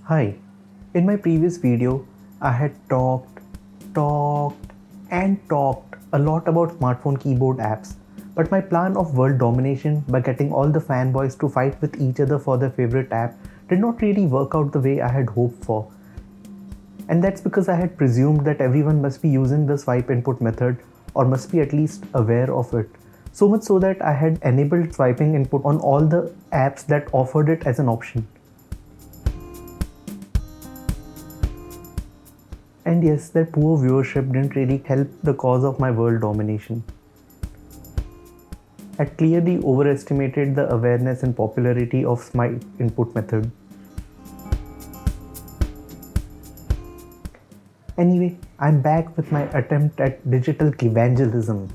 Hi, in my previous video, I had talked a lot about smartphone keyboard apps, but my plan of world domination by getting all the fanboys to fight with each other for their favorite app did not really work out the way I had hoped for. And that's because I had presumed that everyone must be using the swipe input method or must be at least aware of it. So much so that I had enabled swiping input on all the apps that offered it as an option. And yes, that poor viewership didn't really help the cause of my world domination. I clearly overestimated the awareness and popularity of my input method. Anyway, I'm back with my attempt at digital evangelism.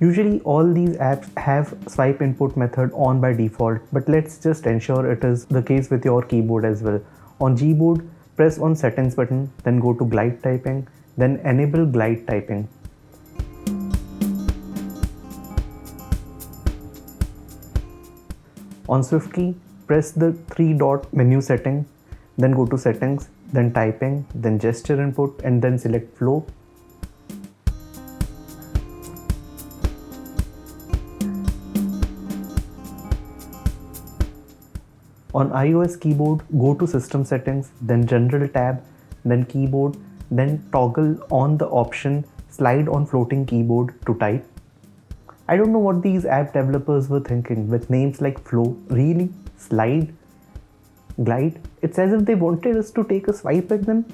Usually all these apps have swipe input method on by default, but let's just ensure it is the case with your keyboard as well. On Gboard, press on settings button, then go to glide typing, then enable glide typing. On SwiftKey, press the 3-dot menu setting, then go to settings, then typing, then gesture input, and then select flow. On iOS keyboard, go to system settings, then general tab, then keyboard, then toggle on the option slide on floating keyboard to type. I don't know what these app developers were thinking with names like flow. Really? Slide? Glide? It's as if they wanted us to take a swipe at them.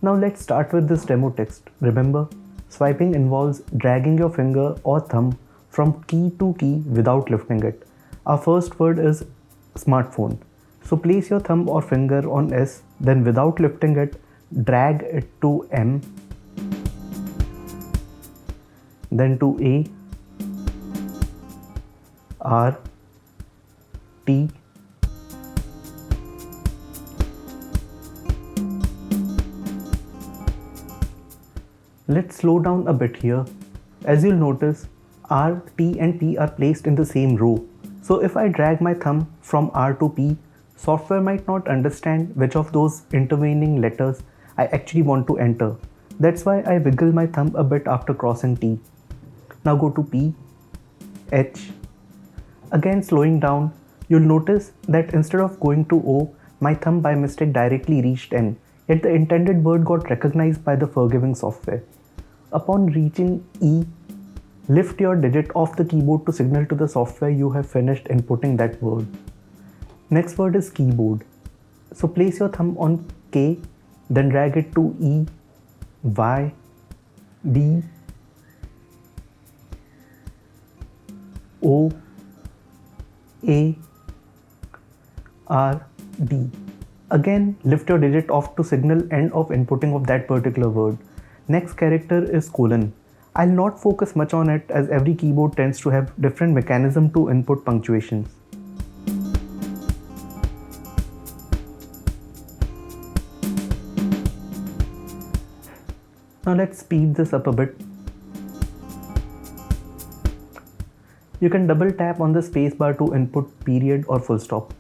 Now let's start with this demo text. Remember, swiping involves dragging your finger or thumb from key to key without lifting it. Our first word is smartphone. So place your thumb or finger on S, then without lifting it, drag it to M, then to A, R, T, let's slow down a bit here. As you'll notice, R, T and P are placed in the same row. So if I drag my thumb from R to P, software might not understand which of those intervening letters I actually want to enter. That's why I wiggle my thumb a bit after crossing T. Now go to P, H. Again slowing down, you'll notice that instead of going to O, my thumb by mistake directly reached N, yet the intended word got recognized by the forgiving software. Upon reaching E, lift your digit off the keyboard to signal to the software you have finished inputting that word. Next word is keyboard. So place your thumb on K, then drag it to E, Y, D, O, A, R, D. Again, lift your digit off to signal end of inputting of that particular word. Next character is colon. I'll not focus much on it as every keyboard tends to have different mechanism to input punctuations. Now let's speed this up a bit. You can double tap on the spacebar to input period or full stop.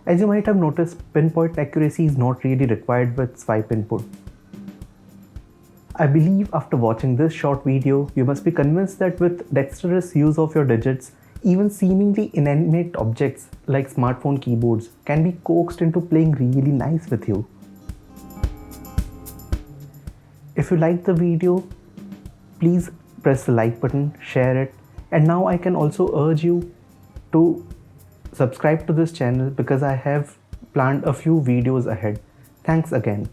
As you might have noticed, pinpoint accuracy is not really required with swipe input. I believe after watching this short video, you must be convinced that with dexterous use of your digits, even seemingly inanimate objects like smartphone keyboards can be coaxed into playing really nice with you. If you liked the video, please press the like button, share it, and now I can also urge you to subscribe to this channel because I have planned a few videos ahead. Thanks again.